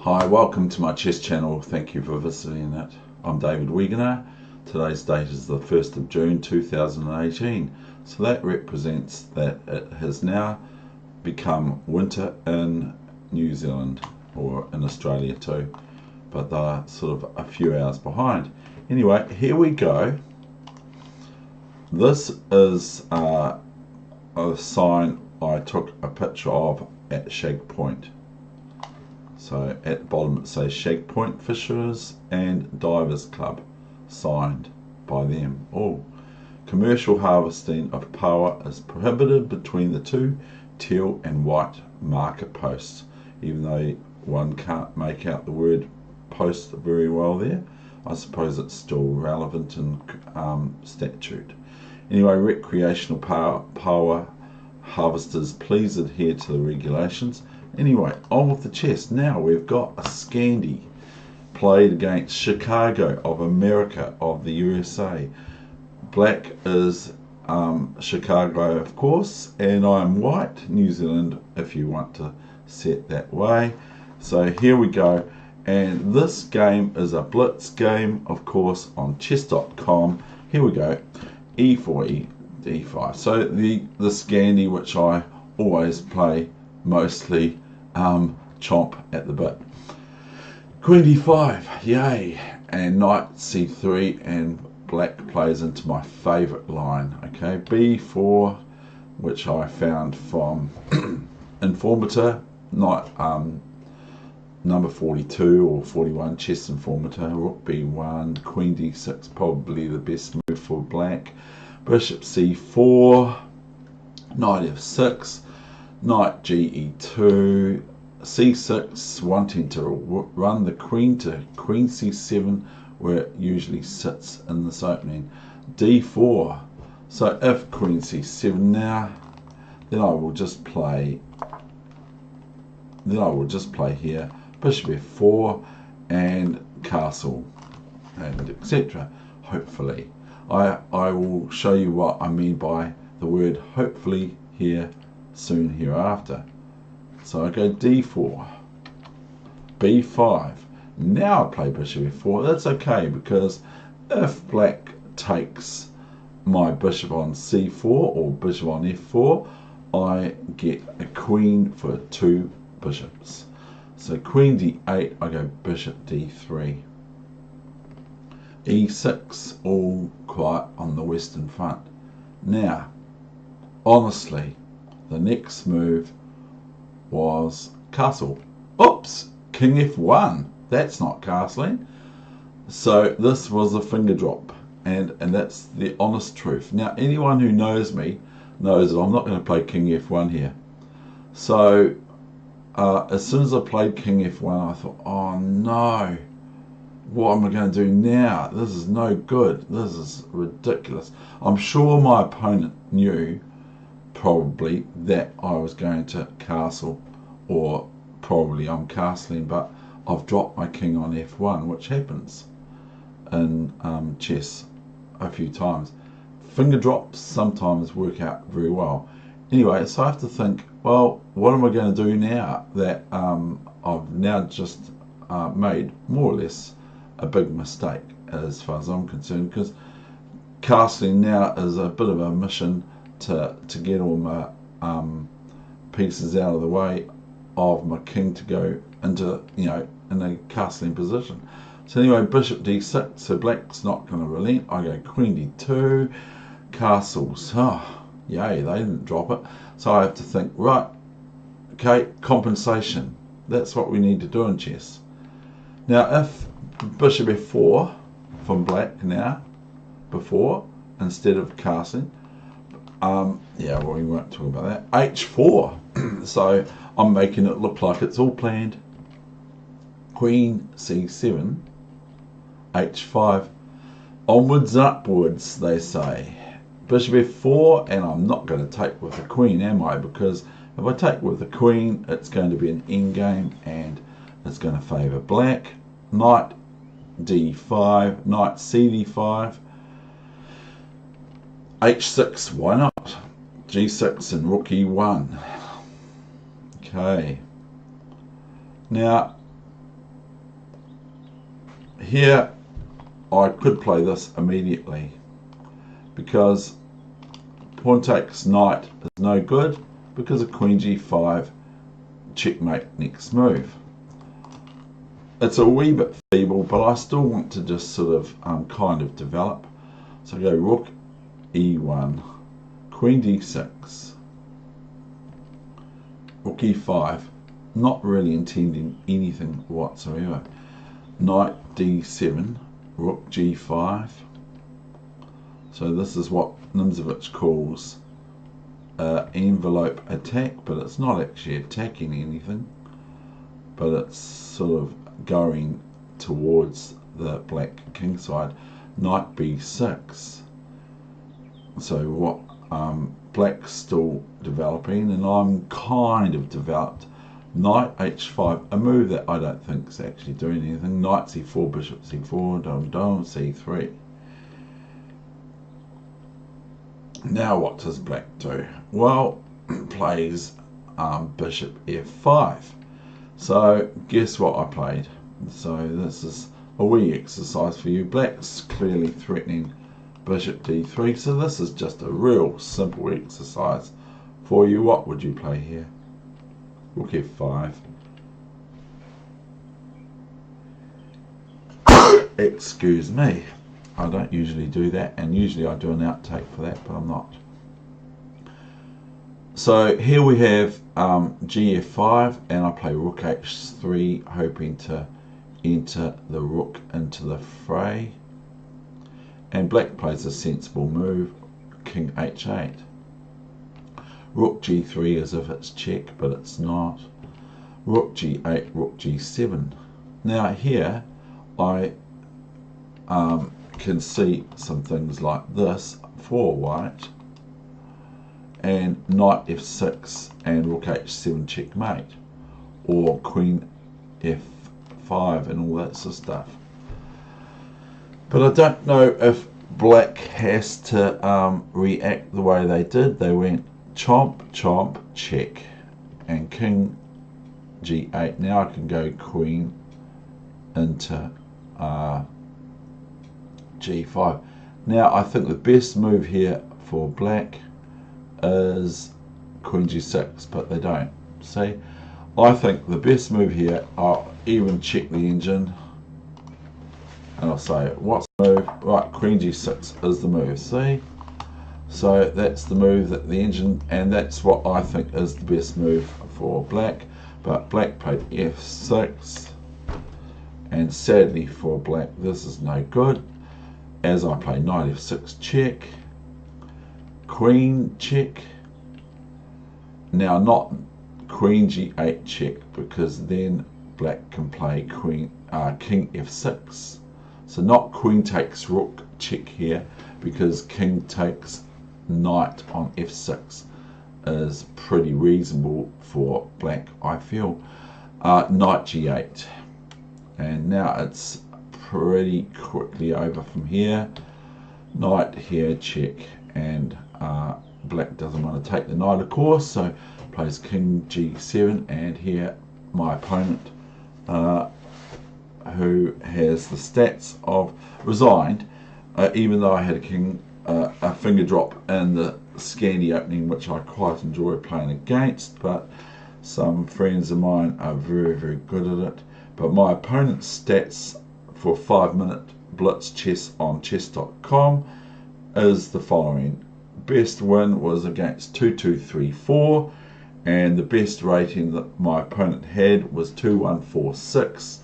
Hi, welcome to my chess channel. Thank you for visiting it. I'm David Wegener. Today's date is the 1st of June 2018. So that represents that it has now become winter in New Zealand, or in Australia too. But they're sort of a few hours behind. Anyway, here we go. This is a sign I took a picture of at Chch Point. So at the bottom it says Chch Point Fisherers and Divers Club, signed by them all. Commercial harvesting of power is prohibited between the two teal and white marker posts. Even though one can't make out the word post very well there, I suppose it's still relevant in statute. Anyway, recreational power harvesters, please adhere to the regulations. Anyway, on with the chess. Now we've got a Scandi played against Chicago of America of the USA. Black is Chicago, of course, and I'm white, New Zealand, if you want to set that way. So here we go, and this game is a Blitz game, of course, on chess.com. Here we go, e4, d5. So the Scandi, which I always play mostly, chomp at the bit. Queen d5, yay, and knight c3, and black plays into my favorite line. Okay, b4, which I found from Informator, knight number 42 or 41, chess Informator. Rook b1, queen d6, probably the best move for black. Bishop c4, knight f6, knight ge2, c6, wanting to run the queen to queen c7, where it usually sits in this opening. d4. So if queen c7 now, then I will just play here bishop f4 and castle and etc. Hopefully I will show you what I mean by the word hopefully here soon hereafter. So I go d4, b5. Now I play bishop f4. That's okay, because if black takes my bishop on c4 or bishop on f4, I get a queen for two bishops. So queen d8, I go bishop d3. e6, all quiet on the western front. Now, honestly, the next move was castle. Oops, king f1. That's not castling. So this was a finger drop, and that's the honest truth. Now, anyone who knows me knows that I'm not going to play king f1 here. So as soon as I played king f1, I thought, oh no, what am I going to do now? This is no good. This is ridiculous. I'm sure my opponent knew probably that I was going to castle, or probably I'm castling, but I've dropped my king on f1, which happens in chess a few times. Finger drops sometimes work out very well. Anyway, so I have to think, well, what am I going to do now that I've now just made more or less a big mistake as far as I'm concerned, because castling now is a bit of a mission to get all my pieces out of the way of my king to go into, in a castling position. So anyway, bishop d6, so black's not going to relent. I go queen d2, castles. Oh, yay, they didn't drop it. So I have to think, right, okay, compensation. That's what we need to do in chess. Now, if bishop f4 from black now, before, instead of castling, yeah, well, we won't talk about that. h4. So I'm making it look like it's all planned. Queen c7, h5, onwards upwards, they say. Bishop f4, and I'm not going to take with the queen, am I? Because if I take with the queen, it's going to be an endgame, and it's going to favour black. Knight d5, knight cd5, h6, why not? g6 and rook e1. Okay. Now, here I could play this immediately because pawn takes knight is no good because of queen g5, checkmate next move. It's a wee bit feeble, but I still want to just sort of kind of develop. So I go rook e1, queen d6, rook e5, not really intending anything whatsoever. Knight d7, rook g5. So this is what Nimzowitsch calls envelope attack, but it's not actually attacking anything, but it's sort of going towards the black king side. Knight b6. So what black's still developing, and I'm kind of developed. Knight h5, a move that I don't think is actually doing anything. Knight c4, bishop c4, dom c3. Now what does black do? Well, plays bishop f5. So guess what I played? So this is a wee exercise for you. Black's clearly threatening bishop d3, so this is just a real simple exercise for you. What would you play here? Rook f5. Excuse me, I don't usually do that, and usually I do an outtake for that, but I'm not. So here we have gf5, and I play rook h3, hoping to enter the rook into the fray. And black plays a sensible move, king h8. Rook g3 as if it's check, but it's not. Rook g8, rook g7. Now here I can see some things like this for white, and knight f6 and rook h7 checkmate, or queen f5 and all that sort of stuff. But I don't know if black has to react the way they did. They went chomp, chomp, check, and king g8. Now I can go queen into g5. Now I think the best move here for black is queen g6, but they don't. See, I think the best move here, I'll even check the engine, and I'll say, what's the move? Right, queen g6 is the move, see? So that's the move that the engine, and that's what I think is the best move for black. But black played f6, and sadly for black, this is no good, as I play knight f6 check, queen check. Now not queen g8 check, because then black can play king f6. So not queen takes rook check here, because king takes knight on f6 is pretty reasonable for black, I feel. Knight g8, and now it's pretty quickly over from here. Knight here check, and black doesn't want to take the knight, of course, so plays king g7, and here my opponent, who has the stats of resigned, even though I had a finger drop in the Scandi opening, which I quite enjoy playing against, but some friends of mine are very, very good at it. But my opponent's stats for 5-minute Blitz chess on chess.com is the following. Best win was against 2234, and the best rating that my opponent had was 2146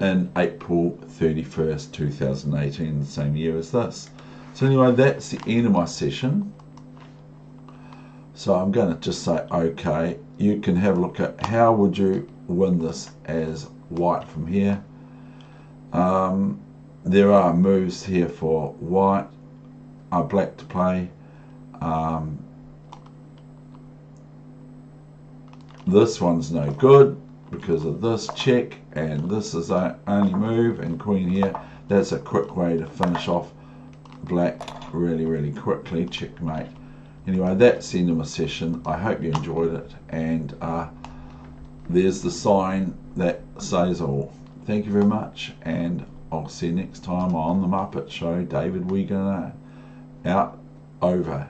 in April 31st 2018, the same year as this. So anyway, that's the end of my session. So I'm going to just say okay. You can have a look at how would you win this as white from here. There are moves here for white, black to play. This one's no good because of this check, and this is the only move, and queen here. That's a quick way to finish off black really, really quickly. Checkmate. Anyway, that's the end of my session. I hope you enjoyed it, and there's the sign that says all. Thank you very much, and I'll see you next time on the Muppet Show. David, we're gonna out over